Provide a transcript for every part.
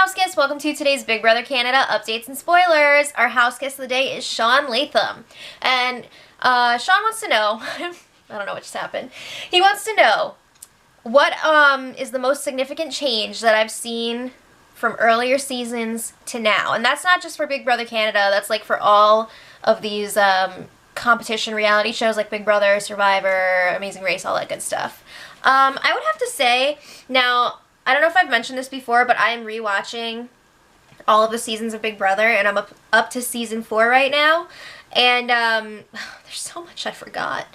house guests, welcome to today's Big Brother Canada updates and spoilers. Our house guest of the day is Sean Latham. And Sean wants to know, I don't know what just happened. He wants to know, what is the most significant change that I've seen from earlier seasons to now? And that's not just for Big Brother Canada, that's like for all of these competition reality shows like Big Brother, Survivor, Amazing Race, all that good stuff. I would have to say, now, I don't know if I've mentioned this before, but I am rewatching all of the seasons of Big Brother, and I'm up to season 4 right now, and there's so much I forgot.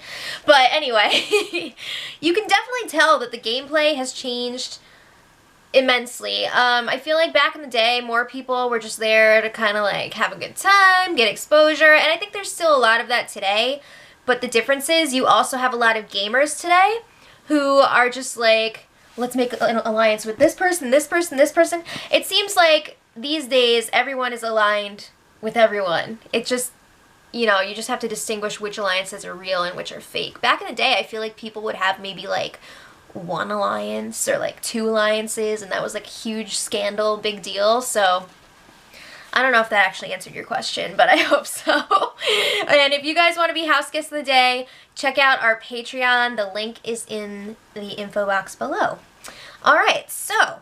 But anyway, you can definitely tell that the gameplay has changed immensely. I feel like back in the day, more people were just there to kind of like have a good time, get exposure, and I think there's still a lot of that today, but the difference is you also have a lot of gamers today who are just like, let's make an alliance with this person, this person, this person. It seems like these days everyone is aligned with everyone. It just, you know, you just have to distinguish which alliances are real and which are fake. Back in the day, I feel like people would have maybe like one alliance or like 2 alliances, and that was like a huge scandal, big deal. So I don't know if that actually answered your question, but I hope so. And if you guys want to be house guests of the day, check out our Patreon. The link is in the info box below. Alright, so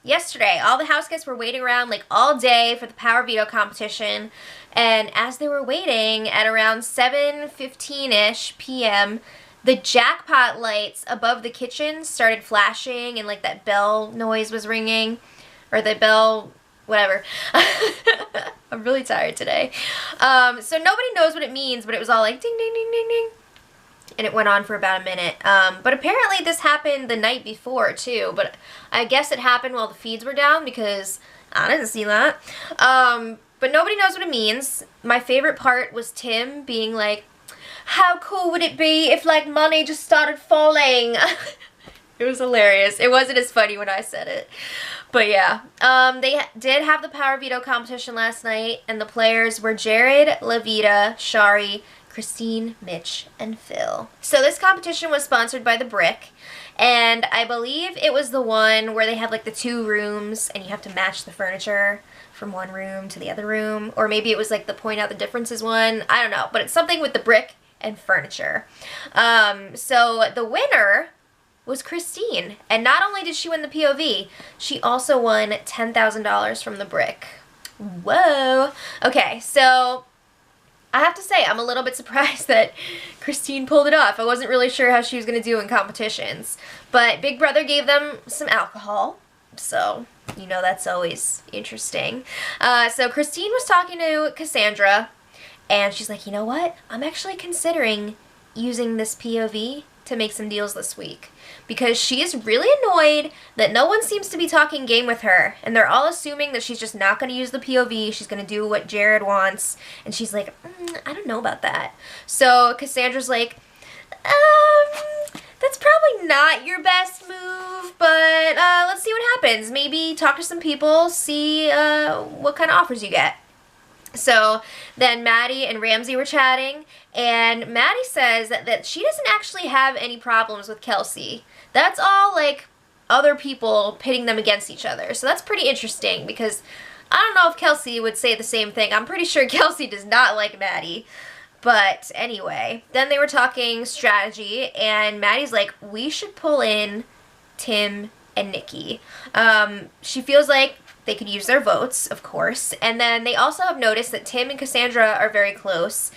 yesterday, all the house guests were waiting around like all day for the Power Veto competition, and as they were waiting at around 7:15-ish p.m., the jackpot lights above the kitchen started flashing, and like that bell noise was ringing, or the bell, whatever. I'm really tired today. So nobody knows what it means, but it was all like ding, ding, ding, ding, ding. And it went on for about a minute. But apparently this happened the night before too, but I guess it happened while the feeds were down because I didn't see that. But nobody knows what it means. My favorite part was Tim being like, how cool would it be if like money just started falling? It was hilarious. It wasn't as funny when I said it. But yeah, they did have the Power Veto competition last night, and the players were Jared, Lavita, Shari, Christine, Mitch, and Phil. So this competition was sponsored by The Brick, and I believe it was the one where they have like the 2 rooms, and you have to match the furniture from one room to the other room, or maybe it was like the point out the differences one. I don't know, but it's something with the brick and furniture. So the winner was Christine, and not only did she win the POV, she also won $10,000 from The Brick. Whoa. Okay, so I have to say, I'm a little bit surprised that Christine pulled it off. I wasn't really sure how she was going to do in competitions, but Big Brother gave them some alcohol, so you know that's always interesting. So Christine was talking to Cassandra, and she's like, you know what? I'm actually considering using this POV to make some deals this week, because she is really annoyed that no one seems to be talking game with her, and they're all assuming that she's just not going to use the POV, she's going to do what Jared wants, and she's like, I don't know about that. So Cassandra's like, that's probably not your best move, but let's see what happens. Maybe talk to some people, see what kind of offers you get. So then Maddie and Ramsey were chatting, and Maddie says that she doesn't actually have any problems with Kelsey. That's all like other people pitting them against each other. So that's pretty interesting, because I don't know if Kelsey would say the same thing. I'm pretty sure Kelsey does not like Maddie. But anyway, then they were talking strategy, and Maddie's like, we should pull in Tim and Nikki. She feels like they could use their votes, of course. And then they also have noticed that Tim and Cassandra are very close,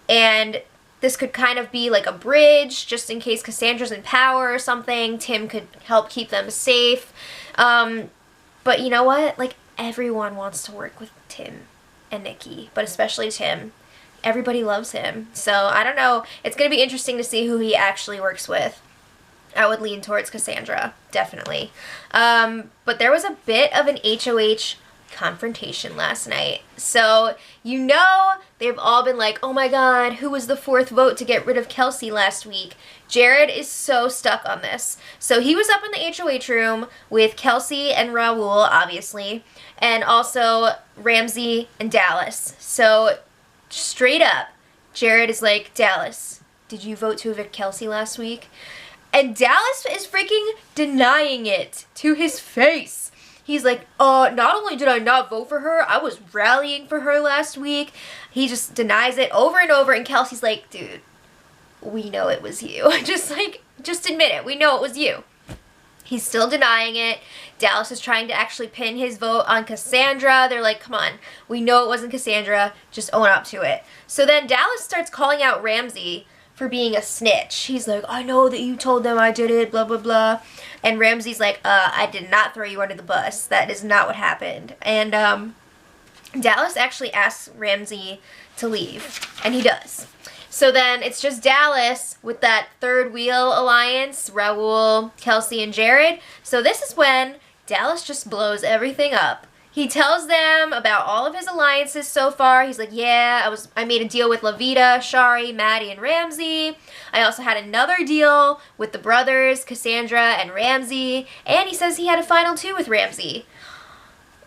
and this could kind of be like a bridge, just in case Cassandra's in power or something. Tim could help keep them safe. But you know what? Like, everyone wants to work with Tim and Nikki, but especially Tim. Everybody loves him. So, I don't know. It's going to be interesting to see who he actually works with. I would lean towards Cassandra, definitely. But there was a bit of an HOH confrontation last night. So, you know, they've all been like, oh my god, who was the 4th vote to get rid of Kelsey last week? Jared is so stuck on this. So he was up in the HOH room with Kelsey and Raul, obviously, and also Ramsey and Dallas. So, straight up, Jared is like, Dallas, did you vote to evict Kelsey last week? And Dallas is freaking denying it to his face. He's like, not only did I not vote for her, I was rallying for her last week. He just denies it over and over, and Kelsey's like, dude, we know it was you. Just admit it. We know it was you. He's still denying it. Dallas is trying to actually pin his vote on Cassandra. They're like, come on, we know it wasn't Cassandra. Just own up to it. So then Dallas starts calling out Ramsey for being a snitch. He's like, I know that you told them I did it, blah, blah, blah. And Ramsey's like, I did not throw you under the bus. That is not what happened. And Dallas actually asks Ramsey to leave, and he does. So then it's just Dallas with that third wheel alliance, Raul, Kelsey, and Jared. So this is when Dallas just blows everything up. He tells them about all of his alliances so far. He's like, yeah, I made a deal with Lavita, Shari, Maddie, and Ramsey. I also had another deal with the brothers, Cassandra and Ramsey. And he says he had a final two with Ramsey.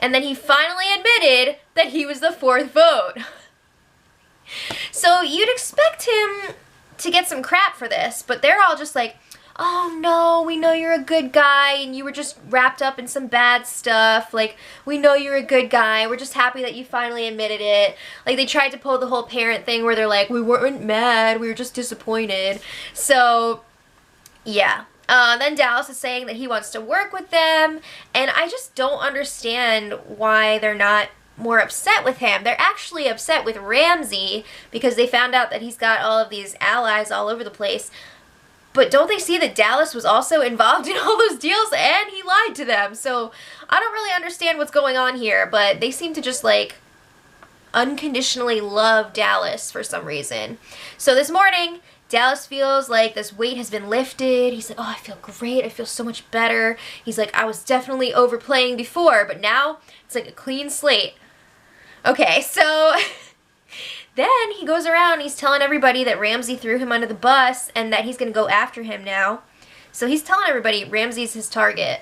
And then he finally admitted that he was the fourth vote. So you'd expect him to get some crap for this, but they're all just like, oh no, we know you're a good guy and you were just wrapped up in some bad stuff. Like, we know you're a good guy. We're just happy that you finally admitted it. Like, they tried to pull the whole parent thing where they're like, we weren't mad, we were just disappointed. So, yeah. Then Dallas is saying that he wants to work with them, and I just don't understand why they're not more upset with him. They're actually upset with Ramsey because they found out that he's got all of these allies all over the place. But don't they see that Dallas was also involved in all those deals and he lied to them? So I don't really understand what's going on here, but they seem to just like unconditionally love Dallas for some reason. So this morning, Dallas feels like this weight has been lifted. He's like, oh, I feel great. I feel so much better. He's like, I was definitely overplaying before, but now it's like a clean slate. Okay, so then he goes around, he's telling everybody that Ramsey threw him under the bus and that he's going to go after him now. So he's telling everybody Ramsey's his target.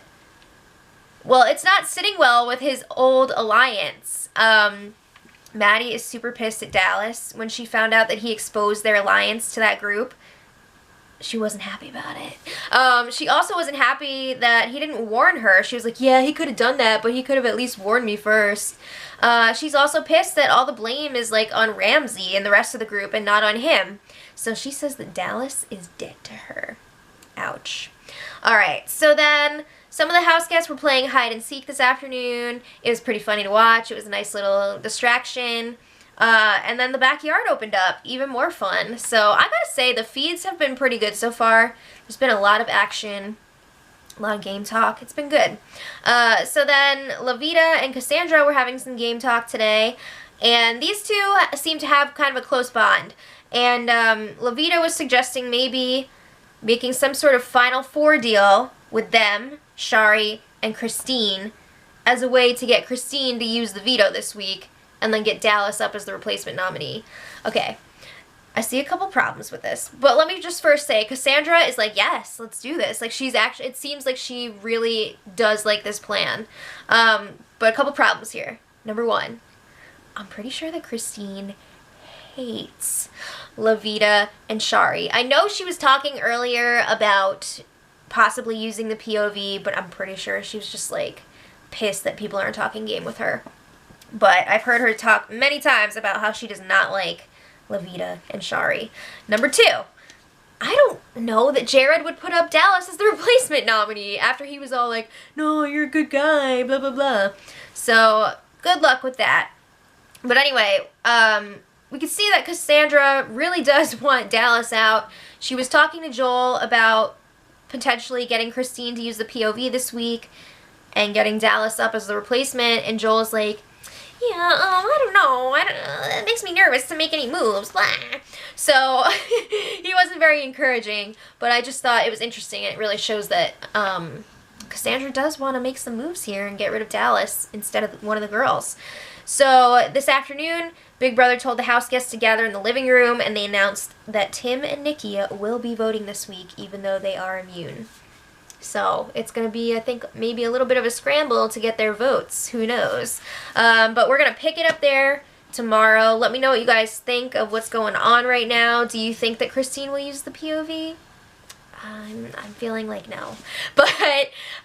Well, it's not sitting well with his old alliance. Maddie is super pissed at Dallas when she found out that he exposed their alliance to that group. She wasn't happy about it. She also wasn't happy that he didn't warn her. She was like, yeah, he could have done that, but he could have at least warned me first. She's also pissed that all the blame is like on Ramsey and the rest of the group and not on him. So she says that Dallas is dead to her. Ouch. Alright, so then some of the house guests were playing hide and seek this afternoon. It was pretty funny to watch. It was a nice little distraction. And then the backyard opened up, even more fun. So I gotta say, the feeds have been pretty good so far. There's been a lot of action, a lot of game talk. It's been good. So then Lavita and Cassandra were having some game talk today, and these two seem to have kind of a close bond. And Lavita was suggesting maybe making some sort of Final Four deal with them, Shari, and Christine, as a way to get Christine to use the veto this week, and then get Dallas up as the replacement nominee. Okay, I see a couple problems with this, but let me just first say, Cassandra is like, yes, let's do this. Like, she's actually, it seems like she really does like this plan. But a couple problems here. Number one, I'm pretty sure that Christine hates Lavita and Shari. I know she was talking earlier about possibly using the POV, but I'm pretty sure she was just like pissed that people aren't talking game with her. But I've heard her talk many times about how she does not like Lavita and Shari. Number two, I don't know that Jared would put up Dallas as the replacement nominee after he was all like, no, you're a good guy, blah, blah, blah. So good luck with that. But anyway, we can see that Cassandra really does want Dallas out. She was talking to Joel about potentially getting Christine to use the POV this week and getting Dallas up as the replacement, and Joel's like, yeah, I don't know. It makes me nervous to make any moves. Blah. So he wasn't very encouraging, but I just thought it was interesting. It really shows that Cassandra does want to make some moves here and get rid of Dallas instead of one of the girls. So this afternoon, Big Brother told the house guests to gather in the living room, and they announced that Tim and Nikki will be voting this week, even though they are immune. So it's going to be, I think, maybe a little bit of a scramble to get their votes. Who knows? But we're going to pick it up there tomorrow. Let me know what you guys think of what's going on right now. Do you think that Christine will use the POV? I'm feeling like no. But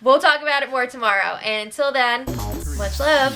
we'll talk about it more tomorrow. And until then, much love.